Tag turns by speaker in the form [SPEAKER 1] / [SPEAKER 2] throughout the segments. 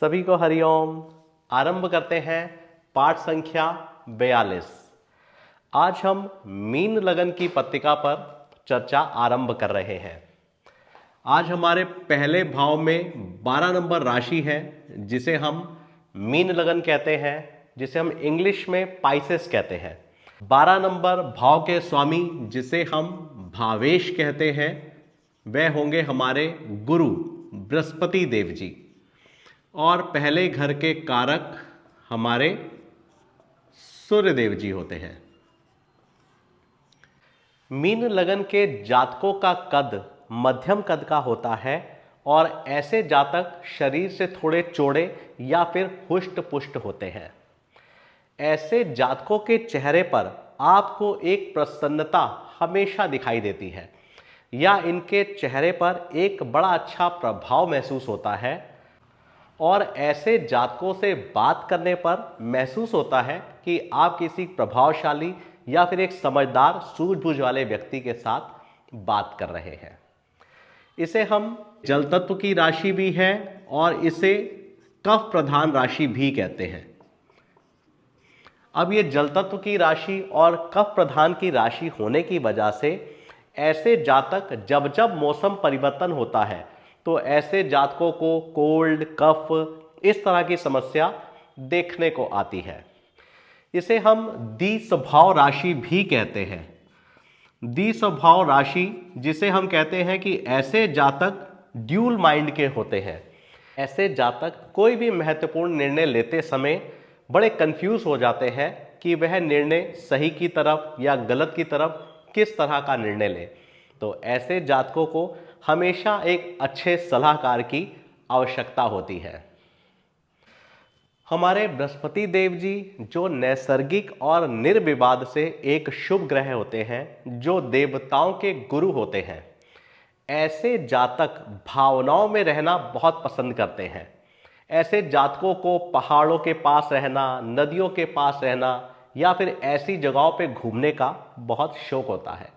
[SPEAKER 1] सभी को हरिओम। आरंभ करते हैं पाठ संख्या 42। आज हम मीन लगन की पत्रिका पर चर्चा आरंभ कर रहे हैं। आज हमारे पहले भाव में 12 नंबर राशि है जिसे हम मीन लगन कहते हैं, जिसे हम इंग्लिश में पाइसेस कहते हैं। 12 नंबर भाव के स्वामी जिसे हम भावेश कहते हैं वह होंगे हमारे गुरु बृहस्पति देव जी, और पहले घर के कारक हमारे सूर्यदेव जी होते हैं। मीन लगन के जातकों का कद मध्यम कद का होता है और ऐसे जातक शरीर से थोड़े चौड़े या फिर हुष्ट पुष्ट होते हैं। ऐसे जातकों के चेहरे पर आपको एक प्रसन्नता हमेशा दिखाई देती है या इनके चेहरे पर एक बड़ा अच्छा प्रभाव महसूस होता है, और ऐसे जातकों से बात करने पर महसूस होता है कि आप किसी प्रभावशाली या फिर एक समझदार सूझबूझ वाले व्यक्ति के साथ बात कर रहे हैं। इसे हम जल तत्व की राशि भी है और इसे कफ प्रधान राशि भी कहते हैं। अब ये जल तत्व की राशि और कफ प्रधान की राशि होने की वजह से ऐसे जातक जब जब मौसम परिवर्तन होता है तो ऐसे जातकों को कोल्ड, कफ इस तरह की समस्या देखने को आती है। इसे हम द्विस्वभाव राशि भी कहते हैं। द्विस्वभाव राशि जिसे हम कहते हैं कि ऐसे जातक ड्यूल माइंड के होते हैं। ऐसे जातक कोई भी महत्वपूर्ण निर्णय लेते समय बड़े कंफ्यूज हो जाते हैं कि वह निर्णय सही की तरफ या गलत की तरफ किस तरह का निर्णय ले। तो ऐसे जातकों को हमेशा एक अच्छे सलाहकार की आवश्यकता होती है। हमारे बृहस्पति देव जी जो नैसर्गिक और निर्विवाद से एक शुभ ग्रह होते हैं, जो देवताओं के गुरु होते हैं, ऐसे जातक भावनाओं में रहना बहुत पसंद करते हैं। ऐसे जातकों को पहाड़ों के पास रहना, नदियों के पास रहना या फिर ऐसी जगहों पे घूमने का बहुत शौक होता है।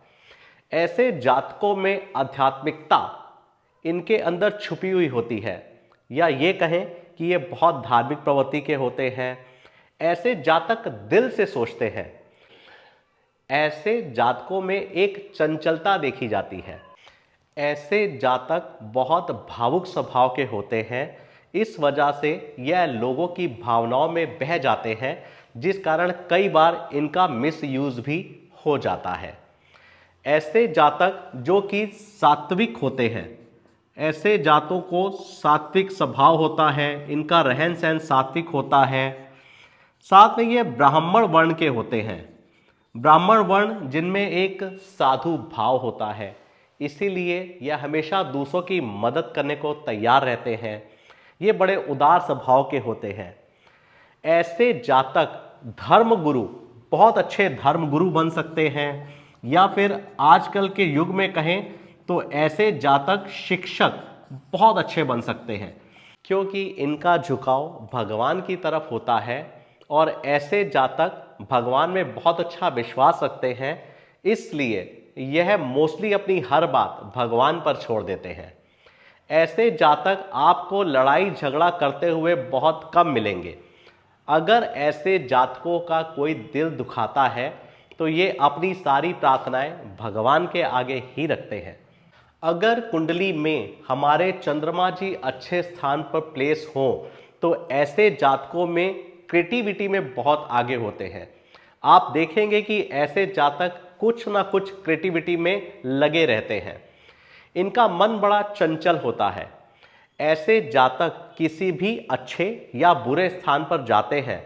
[SPEAKER 1] ऐसे जातकों में आध्यात्मिकता इनके अंदर छुपी हुई होती है, या ये कहें कि ये बहुत धार्मिक प्रवृत्ति के होते हैं। ऐसे जातक दिल से सोचते हैं। ऐसे जातकों में एक चंचलता देखी जाती है। ऐसे जातक बहुत भावुक स्वभाव के होते हैं। इस वजह से यह लोगों की भावनाओं में बह जाते हैं, जिस कारण कई बार इनका मिसयूज भी हो जाता है। ऐसे जातक जो कि सात्विक होते हैं, ऐसे जातों को सात्विक स्वभाव होता है, इनका रहन सहन सात्विक होता है। साथ में ये ब्राह्मण वर्ण के होते हैं। ब्राह्मण वर्ण जिनमें एक साधु भाव होता है, इसीलिए यह हमेशा दूसरों की मदद करने को तैयार रहते हैं। ये बड़े उदार स्वभाव के होते हैं। ऐसे जातक धर्मगुरु, बहुत अच्छे धर्मगुरु बन सकते हैं, या फिर आजकल के युग में कहें तो ऐसे जातक शिक्षक बहुत अच्छे बन सकते हैं, क्योंकि इनका झुकाव भगवान की तरफ होता है और ऐसे जातक भगवान में बहुत अच्छा विश्वास रखते हैं। इसलिए यह मोस्टली अपनी हर बात भगवान पर छोड़ देते हैं। ऐसे जातक आपको लड़ाई झगड़ा करते हुए बहुत कम मिलेंगे। अगर ऐसे जातकों का कोई दिल दुखाता है तो ये अपनी सारी प्रार्थनाएं भगवान के आगे ही रखते हैं। अगर कुंडली में हमारे चंद्रमा जी अच्छे स्थान पर प्लेस हो तो ऐसे जातकों में क्रिएटिविटी में बहुत आगे होते हैं। आप देखेंगे कि ऐसे जातक कुछ ना कुछ क्रिएटिविटी में लगे रहते हैं। इनका मन बड़ा चंचल होता है। ऐसे जातक किसी भी अच्छे या बुरे स्थान पर जाते हैं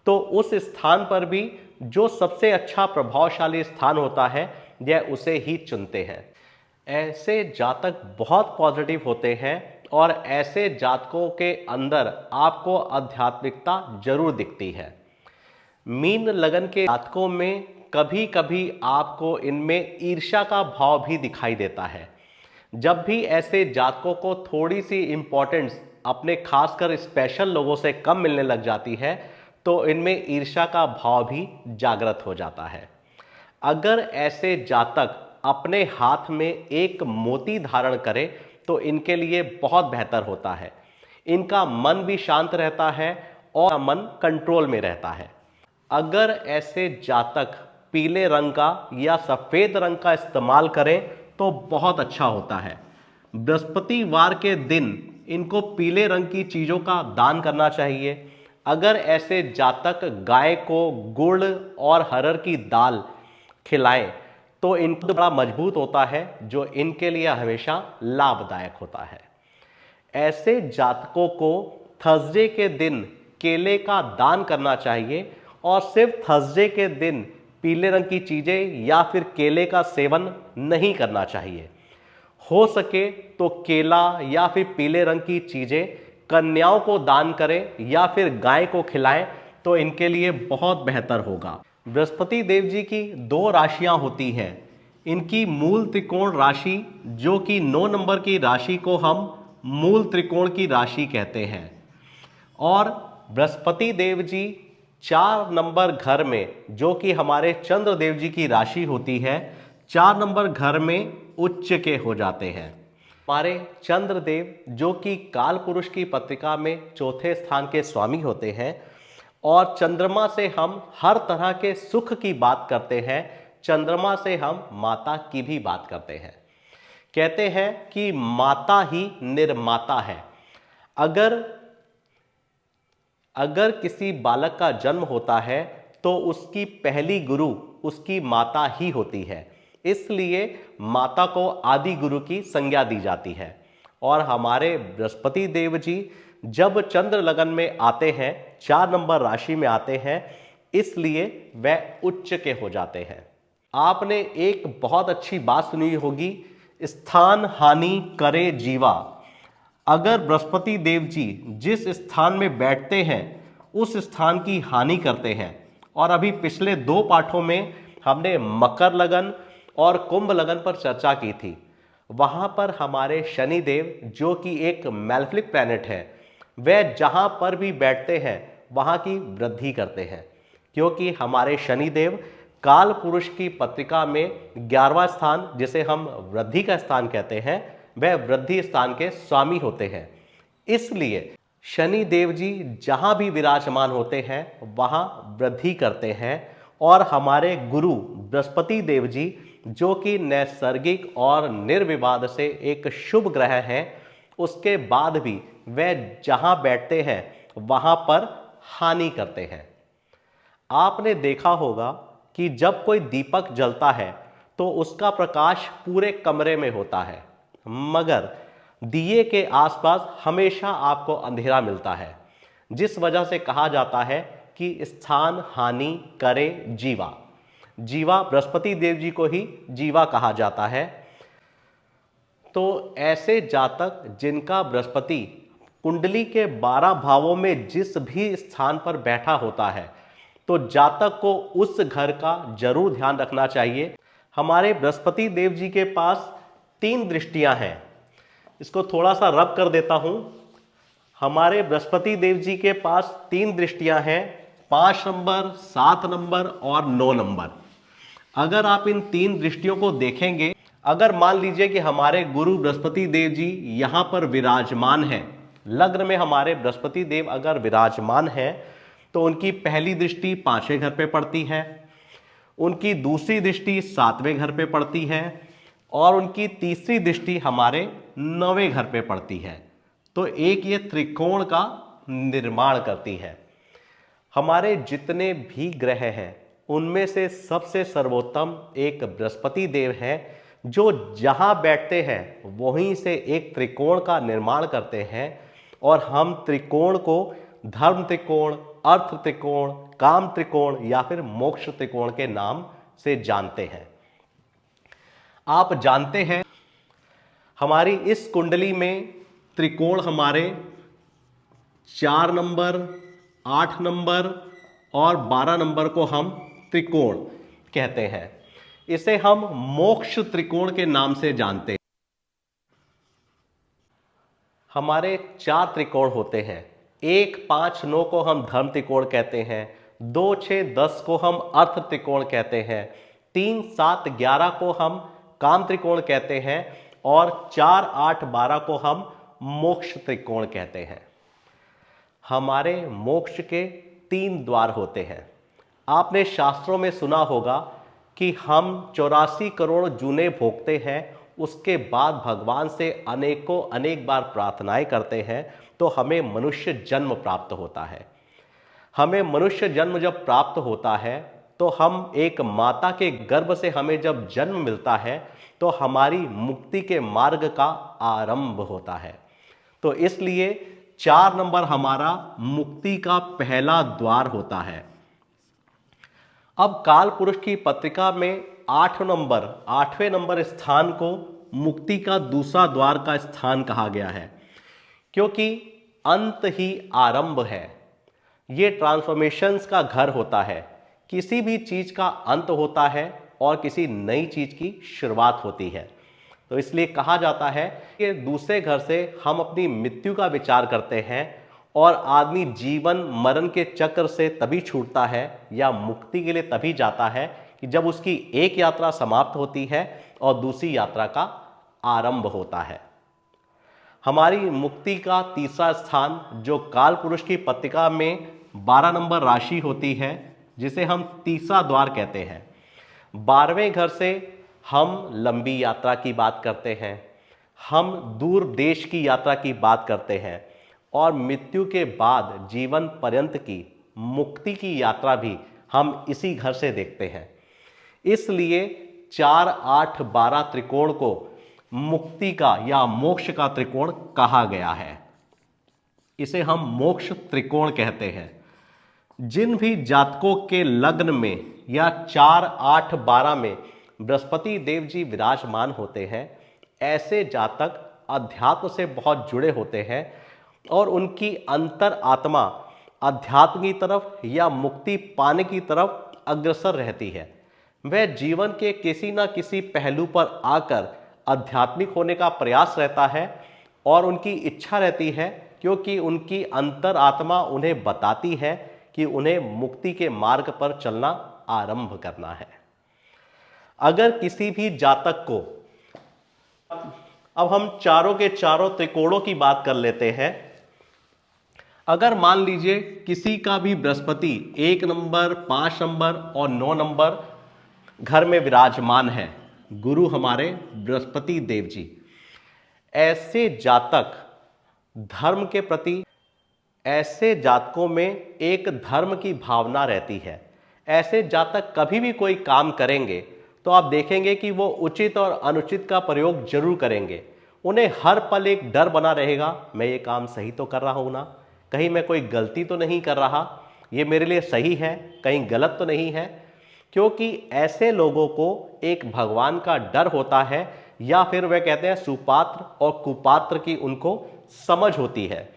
[SPEAKER 1] तो उस स्थान पर भी जो सबसे अच्छा प्रभावशाली स्थान होता है यह उसे ही चुनते हैं। ऐसे जातक बहुत पॉजिटिव होते हैं और ऐसे जातकों के अंदर आपको आध्यात्मिकता जरूर दिखती है। मीन लगन के जातकों में कभी कभी आपको इनमें ईर्ष्या का भाव भी दिखाई देता है। जब भी ऐसे जातकों को थोड़ी सी इंपॉर्टेंस अपने खासकर स्पेशल लोगों से कम मिलने लग जाती है तो इनमें ईर्ष्या का भाव भी जागृत हो जाता है। अगर ऐसे जातक अपने हाथ में एक मोती धारण करें तो इनके लिए बहुत बेहतर होता है। इनका मन भी शांत रहता है और मन कंट्रोल में रहता है। अगर ऐसे जातक पीले रंग का या सफेद रंग का इस्तेमाल करें तो बहुत अच्छा होता है। बृहस्पतिवार के दिन इनको पीले रंग की चीजों का दान करना चाहिए। अगर ऐसे जातक गाय को गुड़ और हरड़ की दाल खिलाएं तो इनको बड़ा मजबूत होता है, जो इनके लिए हमेशा लाभदायक होता है। ऐसे जातकों को थर्सडे के दिन केले का दान करना चाहिए और सिर्फ थर्सडे के दिन पीले रंग की चीजें या फिर केले का सेवन नहीं करना चाहिए। हो सके तो केला या फिर पीले रंग की चीजें कन्याओं को दान करें या फिर गाय को खिलाएं तो इनके लिए बहुत बेहतर होगा। बृहस्पति देव जी की 2 राशियां होती हैं। इनकी मूल त्रिकोण राशि, जो कि 9 नंबर की राशि को हम मूल त्रिकोण की राशि कहते हैं, और बृहस्पति देव जी 4 नंबर घर में, जो कि हमारे चंद्र देव जी की राशि होती है, 4 नंबर घर में उच्च के हो जाते हैं। हमारे चंद्रदेव, जो कि काल पुरुष की पत्रिका में 4थे स्थान के स्वामी होते हैं, और चंद्रमा से हम हर तरह के सुख की बात करते हैं, चंद्रमा से हम माता की भी बात करते हैं। कहते हैं कि माता ही निर्माता है। अगर किसी बालक का जन्म होता है तो उसकी पहली गुरु उसकी माता ही होती है, इसलिए माता को आदि गुरु की संज्ञा दी जाती है। और हमारे बृहस्पति देव जी जब चंद्र लगन में आते हैं, 4 नंबर राशि में आते हैं, इसलिए वह उच्च के हो जाते हैं। आपने एक बहुत अच्छी बात सुनी होगी, स्थान हानि करे जीवा। अगर बृहस्पति देव जी जिस स्थान में बैठते हैं उस स्थान की हानि करते हैं, और अभी पिछले 2 पाठों में हमने मकर लगन और कुंभ लगन पर चर्चा की थी। वहां पर हमारे शनि देव, जो कि एक मैलेफिक प्लैनेट है, वह जहां पर भी बैठते हैं वहां की वृद्धि करते हैं, क्योंकि हमारे शनि देव काल पुरुष की पत्रिका में 11वां स्थान, जिसे हम वृद्धि का स्थान कहते हैं, वह वृद्धि स्थान के स्वामी होते हैं। इसलिए शनि देव जी जहां भी विराजमान होते हैं वहां वृद्धि करते हैं। और हमारे गुरु बृहस्पति देव जी, जो कि नैसर्गिक और निर्विवाद से एक शुभ ग्रह है, उसके बाद भी वह जहां बैठते हैं वहां पर हानि करते हैं। आपने देखा होगा कि जब कोई दीपक जलता है तो उसका प्रकाश पूरे कमरे में होता है, मगर दिए के आसपास हमेशा आपको अंधेरा मिलता है, जिस वजह से कहा जाता है कि स्थान हानि करे जीवा। जीवा बृहस्पति देव जी को ही जीवा कहा जाता है। तो ऐसे जातक जिनका बृहस्पति कुंडली के 12 भावों में जिस भी स्थान पर बैठा होता है, तो जातक को उस घर का जरूर ध्यान रखना चाहिए। हमारे बृहस्पति देव जी के पास 3 दृष्टियां हैं। इसको थोड़ा सा रब कर देता हूं। हमारे बृहस्पति देव जी के पास 3 दृष्टियां हैं, 5 नंबर, 7 नंबर और 9 नंबर। अगर आप इन 3 दृष्टियों को देखेंगे, अगर मान लीजिए कि हमारे गुरु बृहस्पति देव जी यहां पर विराजमान है, लग्न में हमारे बृहस्पति देव अगर विराजमान है, तो उनकी पहली दृष्टि 5वें घर पे पड़ती है, उनकी दूसरी दृष्टि 7वें घर पे पड़ती है, और उनकी तीसरी दृष्टि हमारे 9वें घर पे पड़ती है। तो एक ये त्रिकोण का निर्माण करती है। हमारे जितने भी ग्रह हैं उनमें से सबसे सर्वोत्तम एक बृहस्पति देव है, जो जहां बैठते हैं वहीं से एक त्रिकोण का निर्माण करते हैं। और हम त्रिकोण को धर्म त्रिकोण, अर्थ त्रिकोण, काम त्रिकोण या फिर मोक्ष त्रिकोण के नाम से जानते हैं। आप जानते हैं हमारी इस कुंडली में त्रिकोण हमारे 4 नंबर, 8 नंबर और 12 नंबर को हम त्रिकोण कहते हैं। इसे हम मोक्ष त्रिकोण के नाम से जानते हैं। हमारे 4 त्रिकोण होते हैं। 1, 5, 9 को हम धर्म त्रिकोण कहते हैं, 2, 6, 10 को हम अर्थ त्रिकोण कहते हैं, 3, 7, 11 को हम काम त्रिकोण कहते हैं, और 4, 8, 12 को हम मोक्ष त्रिकोण कहते हैं। हमारे मोक्ष के 3 द्वार होते हैं। आपने शास्त्रों में सुना होगा कि हम 84 करोड़ जूने भोगते हैं, उसके बाद भगवान से अनेकों अनेक बार प्रार्थनाएं करते हैं तो हमें मनुष्य जन्म प्राप्त होता है। हमें मनुष्य जन्म जब प्राप्त होता है तो हम एक माता के गर्भ से हमें जब जन्म मिलता है तो हमारी मुक्ति के मार्ग का आरंभ होता है। तो इसलिए 4 नंबर हमारा मुक्ति का पहला द्वार होता है। अब काल पुरुष की पत्रिका में 8वें नंबर स्थान को मुक्ति का दूसरा द्वार का स्थान कहा गया है, क्योंकि अंत ही आरंभ है। ये ट्रांसफॉर्मेशंस का घर होता है। किसी भी चीज का अंत होता है और किसी नई चीज की शुरुआत होती है। तो इसलिए कहा जाता है कि दूसरे घर से हम अपनी मृत्यु का विचार करते हैं और आदमी जीवन मरण के चक्र से तभी छूटता है या मुक्ति के लिए तभी जाता है कि जब उसकी एक यात्रा समाप्त होती है और दूसरी यात्रा का आरंभ होता है। हमारी मुक्ति का तीसरा स्थान जो काल पुरुष की पत्रिका में 12 नंबर राशि होती है, जिसे हम तीसरा द्वार कहते हैं। 12वें घर से हम लंबी यात्रा की बात करते हैं, हम दूर देश की यात्रा की बात करते हैं और मृत्यु के बाद जीवन पर्यंत की मुक्ति की यात्रा भी हम इसी घर से देखते हैं। इसलिए 4, 8, 12 त्रिकोण को मुक्ति का या मोक्ष का त्रिकोण कहा गया है। इसे हम मोक्ष त्रिकोण कहते हैं। जिन भी जातकों के लग्न में या 4, 8, 12 में बृहस्पति देव जी विराजमान होते हैं, ऐसे जातक अध्यात्म से बहुत जुड़े होते हैं और उनकी अंतर आत्मा अध्यात्म की तरफ या मुक्ति पाने की तरफ अग्रसर रहती है। वह जीवन के किसी न किसी पहलू पर आकर आध्यात्मिक होने का प्रयास रहता है और उनकी इच्छा रहती है, क्योंकि उनकी अंतर आत्मा उन्हें बताती है कि उन्हें मुक्ति के मार्ग पर चलना आरंभ करना है। अगर किसी भी जातक को, अब हम चारों के चारों त्रिकोणों की बात कर लेते हैं। अगर मान लीजिए किसी का भी बृहस्पति 1 नंबर, 5 नंबर और 9 नंबर घर में विराजमान है, गुरु हमारे बृहस्पति देव जी, ऐसे जातक धर्म के प्रति, ऐसे जातकों में एक धर्म की भावना रहती है। ऐसे जातक कभी भी कोई काम करेंगे तो आप देखेंगे कि वो उचित और अनुचित का प्रयोग जरूर करेंगे। उन्हें हर पल एक डर बना रहेगा, मैं ये काम सही तो कर रहा हूं ना, कहीं मैं कोई गलती तो नहीं कर रहा, ये मेरे लिए सही है, कहीं गलत तो नहीं है। क्योंकि ऐसे लोगों को एक भगवान का डर होता है, या फिर वह कहते हैं सुपात्र और कुपात्र की उनको समझ होती है,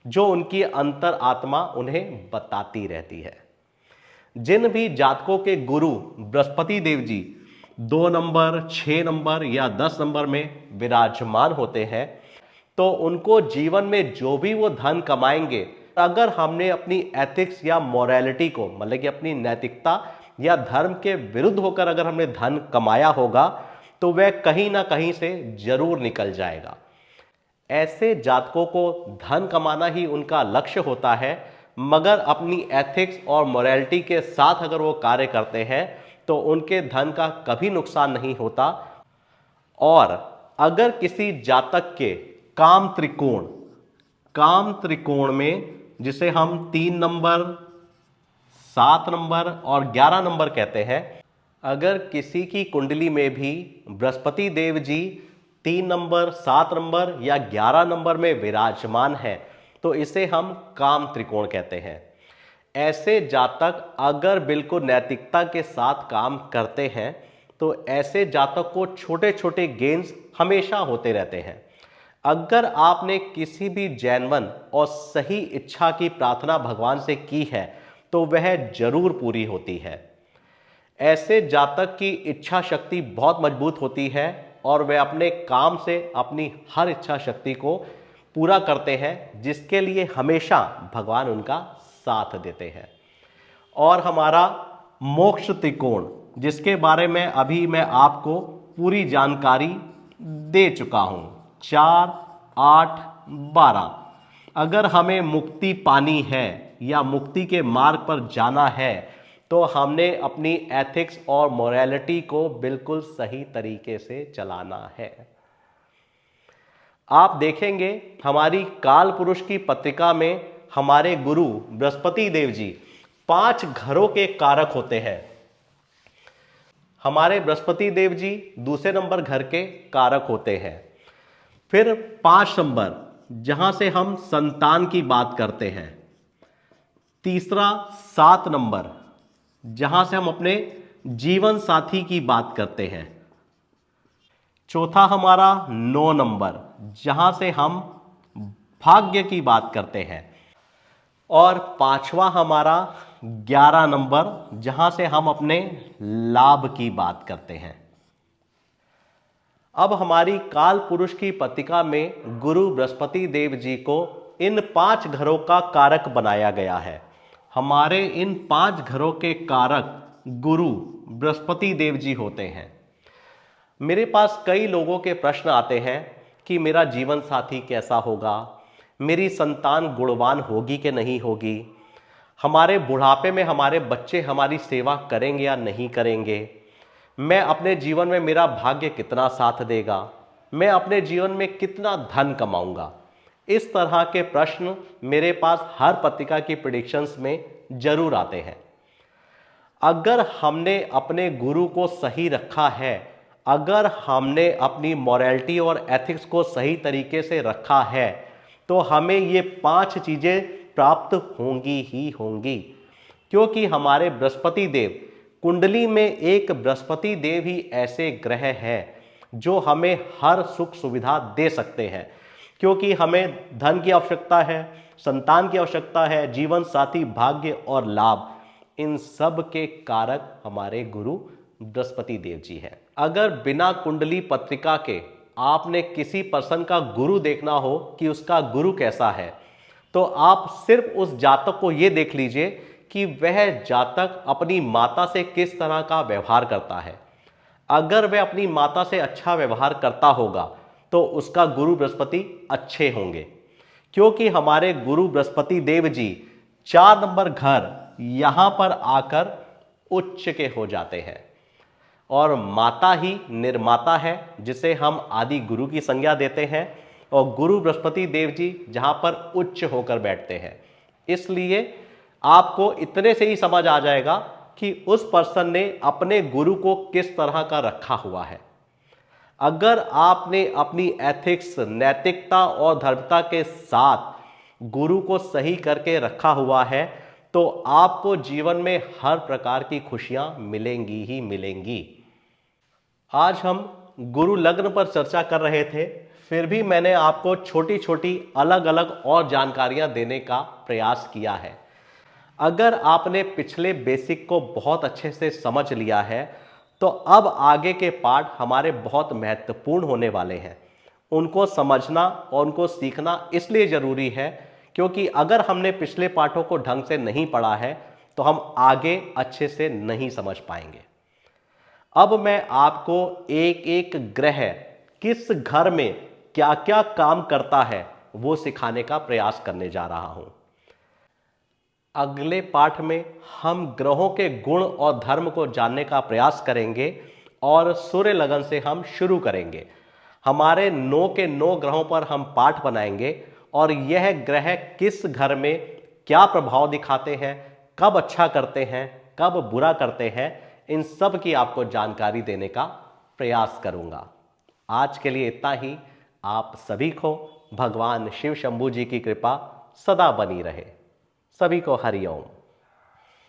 [SPEAKER 1] जो उनकी अंतर आत्मा उन्हें बताती रहती है। जिन भी जातकों के गुरु बृहस्पति देव जी 2 नंबर, 6 नंबर या 10 नंबर में विराजमान होते हैं, तो उनको जीवन में जो भी वो धन कमाएंगे, अगर हमने अपनी एथिक्स या मोरालिटी को, मतलब कि अपनी नैतिकता या धर्म के विरुद्ध होकर अगर हमने धन कमाया होगा, तो वह कहीं ना कहीं से जरूर निकल जाएगा। ऐसे जातकों को धन कमाना ही उनका लक्ष्य होता है, मगर अपनी एथिक्स और मोरालिटी के साथ अगर वो कार्य करते हैं तो उनके धन का कभी नुकसान नहीं होता। और अगर किसी जातक के काम त्रिकोण में, जिसे हम 3 नंबर, 7 नंबर और 11 नंबर कहते हैं, अगर किसी की कुंडली में भी बृहस्पति देव जी 3 नंबर, 7 नंबर या 11 नंबर में विराजमान है, तो इसे हम काम त्रिकोण कहते हैं। ऐसे जातक अगर बिल्कुल नैतिकता के साथ काम करते हैं तो ऐसे जातक को छोटे छोटे गेन्स हमेशा होते रहते हैं। अगर आपने किसी भी जैनवन और सही इच्छा की प्रार्थना भगवान से की है तो वह जरूर पूरी होती है। ऐसे जातक की इच्छा शक्ति बहुत मजबूत होती है और वे अपने काम से अपनी हर इच्छा शक्ति को पूरा करते हैं, जिसके लिए हमेशा भगवान उनका साथ देते हैं। और हमारा मोक्ष त्रिकोण, जिसके बारे में अभी मैं आपको पूरी जानकारी दे चुका हूं, 4, 8, 12। अगर हमें मुक्ति पानी है या मुक्ति के मार्ग पर जाना है तो हमने अपनी एथिक्स और मोरालिटी को बिल्कुल सही तरीके से चलाना है। आप देखेंगे हमारी काल पुरुष की पत्रिका में हमारे गुरु बृहस्पति देव जी 5 घरों के कारक होते हैं। हमारे बृहस्पति देव जी दूसरे नंबर घर के कारक होते हैं। फिर 5 नंबर जहां से हम संतान की बात करते हैं। तीसरा 7 नंबर जहां से हम अपने जीवन साथी की बात करते हैं। चौथा हमारा 9 नंबर जहां से हम भाग्य की बात करते हैं। और 5वां हमारा 11 नंबर जहां से हम अपने लाभ की बात करते हैं। अब हमारी काल पुरुष की पत्रिका में गुरु बृहस्पति देव जी को इन 5 घरों का कारक बनाया गया है। हमारे इन 5 घरों के कारक गुरु बृहस्पति देव जी होते हैं। मेरे पास कई लोगों के प्रश्न आते हैं कि मेरा जीवन साथी कैसा होगा, मेरी संतान गुणवान होगी कि नहीं होगी, हमारे बुढ़ापे में हमारे बच्चे हमारी सेवा करेंगे या नहीं करेंगे, मैं अपने जीवन में मेरा भाग्य कितना साथ देगा, मैं अपने जीवन में कितना धन कमाऊंगा। इस तरह के प्रश्न मेरे पास हर पत्रिका की प्रेडिक्शंस में जरूर आते हैं। अगर हमने अपने गुरु को सही रखा है, अगर हमने अपनी मॉरलिटी और एथिक्स को सही तरीके से रखा है, तो हमें ये 5 चीजें प्राप्त होंगी ही होंगी। क्योंकि हमारे बृहस्पति देव कुंडली में एक बृहस्पति देव ही ऐसे ग्रह हैं जो हमें हर सुख सुविधा दे सकते हैं। क्योंकि हमें धन की आवश्यकता है, संतान की आवश्यकता है, जीवन साथी, भाग्य और लाभ, इन सब के कारक हमारे गुरु बृहस्पति देव जी हैं। अगर बिना कुंडली पत्रिका के आपने किसी पर्सन का गुरु देखना हो कि उसका गुरु कैसा है, तो आप सिर्फ उस जातक को यह देख लीजिए कि वह जातक अपनी माता से किस तरह का व्यवहार करता है। अगर वह अपनी माता से अच्छा व्यवहार करता होगा तो उसका गुरु बृहस्पति अच्छे होंगे। क्योंकि हमारे गुरु बृहस्पति देव जी 4 नंबर घर यहां पर आकर उच्च के हो जाते हैं। और माता ही निर्माता है जिसे हम आदि गुरु की संज्ञा देते हैं, और गुरु बृहस्पति देव जी जहां पर उच्च होकर बैठते हैं। इसलिए आपको इतने से ही समझ आ जाएगा कि उस पर्सन ने अपने गुरु को किस तरह का रखा हुआ है। अगर आपने अपनी एथिक्स, नैतिकता और धर्मता के साथ गुरु को सही करके रखा हुआ है तो आपको जीवन में हर प्रकार की खुशियां मिलेंगी ही मिलेंगी। आज हम गुरु लग्न पर चर्चा कर रहे थे, फिर भी मैंने आपको छोटी छोटी अलग अलग और जानकारियां देने का प्रयास किया है। अगर आपने पिछले बेसिक को बहुत अच्छे से समझ लिया है तो अब आगे के पार्ट हमारे बहुत महत्वपूर्ण होने वाले हैं। उनको समझना और उनको सीखना इसलिए ज़रूरी है क्योंकि अगर हमने पिछले पार्टों को ढंग से नहीं पढ़ा है तो हम आगे अच्छे से नहीं समझ पाएंगे। अब मैं आपको एक एक ग्रह किस घर में क्या क्या काम करता है वो सिखाने का प्रयास करने जा रहा हूं। अगले पाठ में हम ग्रहों के गुण और धर्म को जानने का प्रयास करेंगे और सूर्य लगन से हम शुरू करेंगे। हमारे 9 के 9 ग्रहों पर हम पाठ बनाएंगे और यह ग्रह किस घर में क्या प्रभाव दिखाते हैं, कब अच्छा करते हैं, कब बुरा करते हैं, इन सब की आपको जानकारी देने का प्रयास करूंगा। आज के लिए इतना ही। आप सभी को भगवान शिव शंभू जी की कृपा सदा बनी रहे। सभी को हरि ओम।